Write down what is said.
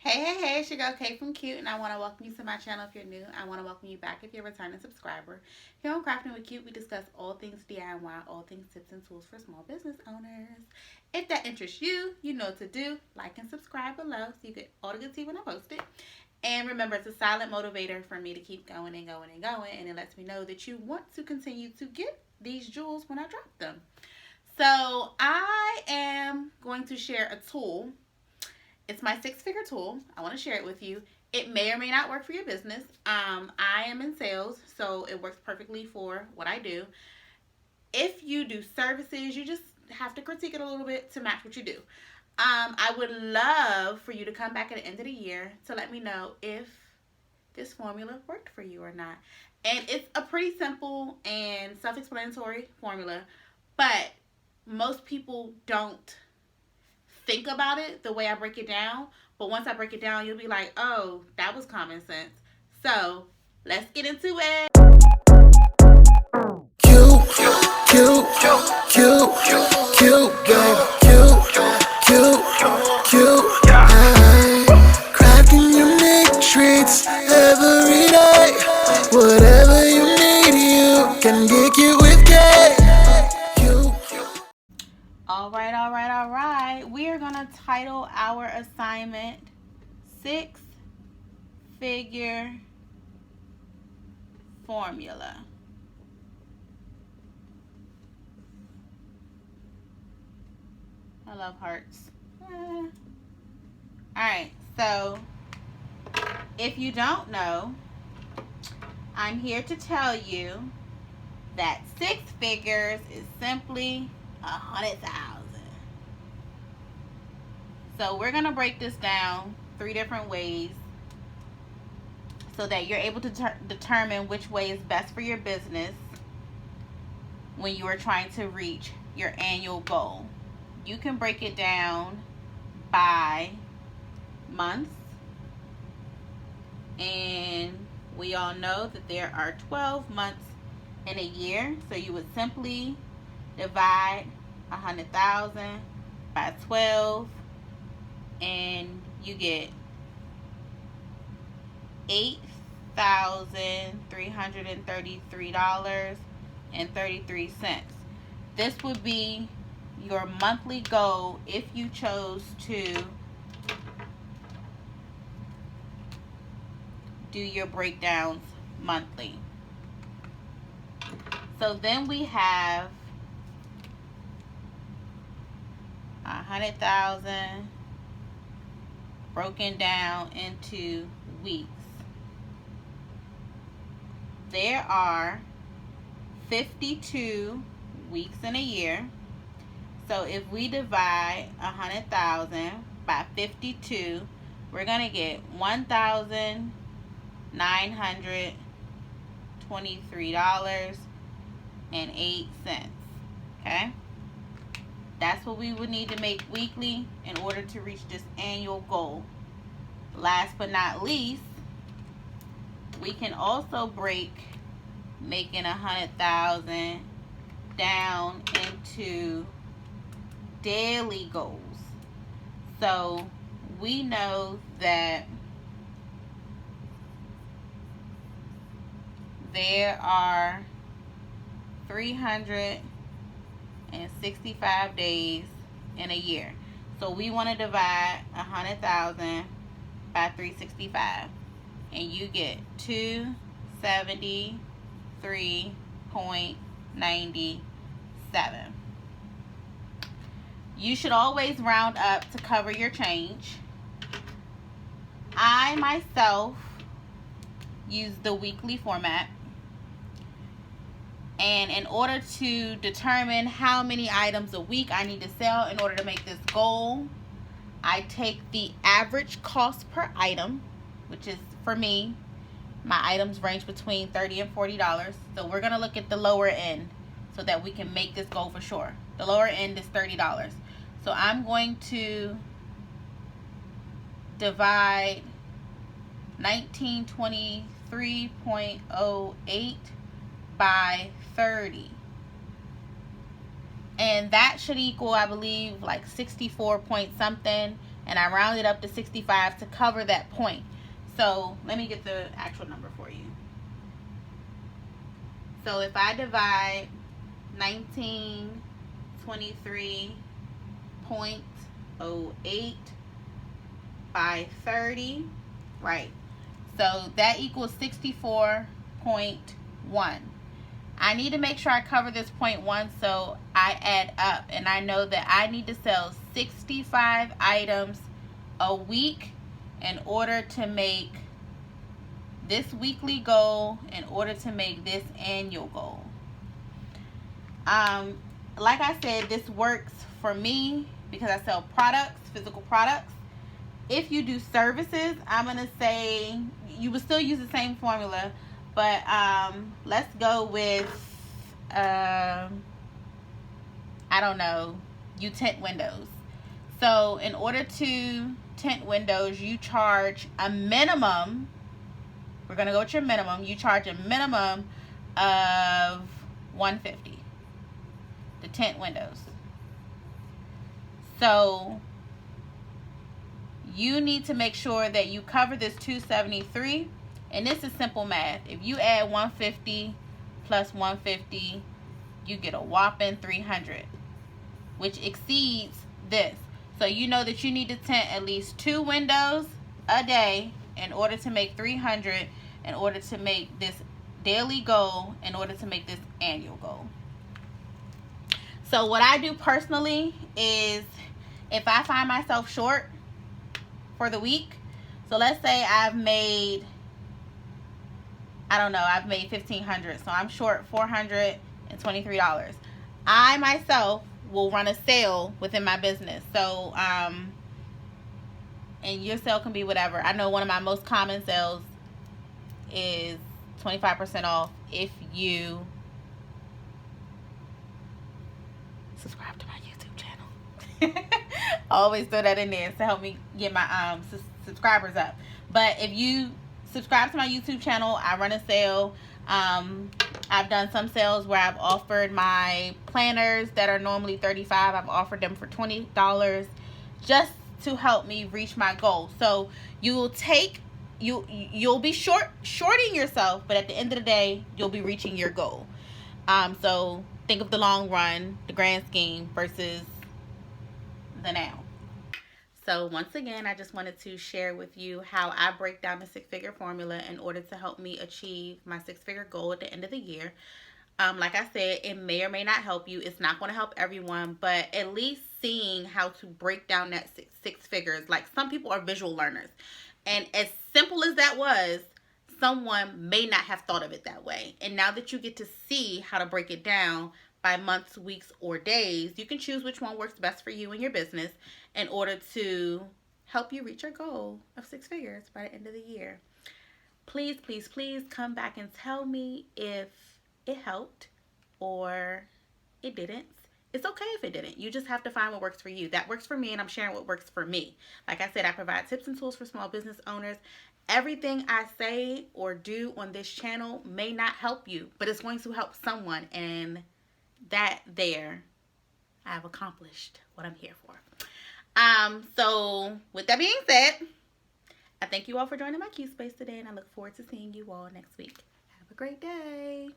Hey, it's your girl Kay from Cute, and I want to welcome you to my channel if you're new. I want to welcome you back if you're a returning subscriber. Here on Crafting with Cute, we discuss all things DIY, all things tips and tools for small business owners. If that interests you, you know what to do. Like and subscribe below so you get all the good tea when I post it. And remember, it's a silent motivator for me to keep going and going and going, and it lets me know that you want to continue to get these jewels when I drop them. So I am going to share a tool. It's my six-figure tool. I want to share it with you. It may or may not work for your business. I am in sales, so it works perfectly for what I do. If you do services, you just have to critique it a little bit to match what you do. I would love for you to come back at the end of the year to let me know if this formula worked for you or not. And it's a pretty simple and self-explanatory formula, but most people don't think about it the way I break it down. But once I break it down, you'll be like, oh, that was common sense. So let's get into it. Cute, cute, cute, cute, babe. Cute, cute. Crafting unique treats every day. Whatever you need, you can get cute with Kay. All right. We are going to title our assignment Six Figure Formula. I love hearts. Alright, so if you don't know, I'm here to tell you that six figures is simply 100,000. So we're gonna break this down three different ways so that you're able to determine which way is best for your business when you are trying to reach your annual goal. You can break it down by months, and we all know that there are 12 months in a year, so you would simply divide 100,000 by 12 and you get $8,333.33. This would be your monthly goal if you chose to do your breakdowns monthly. So then we have 100,000 broken down into weeks. There are 52 weeks in a year. So if we divide 100,000 by 52, we're going to get $1,923.08. Okay? That's what we would need to make weekly in order to reach this annual goal. Last but not least, we can also break making 100,000 down into daily goals. So we know that there are 365 days in a year. So we want to divide 100,000 by 365, and you get 273.97. You should always round up to cover your change. I myself use the weekly format. And in order to determine how many items a week I need to sell in order to make this goal, I take the average cost per item, which is, for me, my items range between $30 and $40. So we're going to look at the lower end so that we can make this goal for sure. The lower end is $30. So I'm going to divide 1923.08 by 30, and that should equal, I believe, like 64 point something. and I rounded up to 65 to cover that point. So let me get the actual number for you. So if I divide 1923.08 by 30, right? So that equals 64.1. I need to make sure I cover this 0.1, so I add up, and I know that I need to sell 65 items a week in order to make this weekly goal, in order to make this annual goal. Like I said, this works for me because I sell products, physical products. If you do services, I'm going to say you would still use the same formula, but let's go with, I don't know, you tint windows. So in order to tint windows, you charge a minimum, we're going to go with your minimum, you charge a minimum of $150 to tint windows. So you need to make sure that you cover this $273, and this is simple math. If you add $150 plus $150, you get a whopping $300, which exceeds this. So you know that you need to tint at least 2 windows a day in order to make $300, in order to make this daily goal, in order to make this annual goal. So what I do personally is, if I find myself short for the week, so let's say I've made, I don't know, I've made $1,500, so I'm short $423. I myself will run a sale within my business. So and your sale can be whatever. I know one of my most common sales is 25% off if you subscribe to my YouTube channel. I always throw that in there to help me get my subscribers up. But if you subscribe to my YouTube channel, I run a sale. I've done some sales where I've offered my planners that are normally $35. I've offered them for $20 just to help me reach my goal. So you'll be shorting yourself, but at the end of the day, you'll be reaching your goal. So think of the long run, the grand scheme versus the now. So once again, I just wanted to share with you how I break down the 6-figure formula in order to help me achieve my 6-figure goal at the end of the year. Like I said, it may or may not help you. It's not going to help everyone, but at least seeing how to break down that six figures. Like, some people are visual learners, and as simple as that was, someone may not have thought of it that way. And now that you get to see how to break it down by months, weeks, or days, you can choose which one works best for you and your business in order to help you reach your goal of 6 figures by the end of the year. Please, please, please come back and tell me if it helped or it didn't. It's okay if it didn't. You just have to find what works for you. That works for me, and I'm sharing what works for me. Like I said, I provide tips and tools for small business owners. Everything I say or do on this channel may not help you, but it's going to help someone, and that there, I've accomplished what I'm here for. So with that being said, I thank you all for joining my Q Space today, and I look forward to seeing you all next week. Have a great day.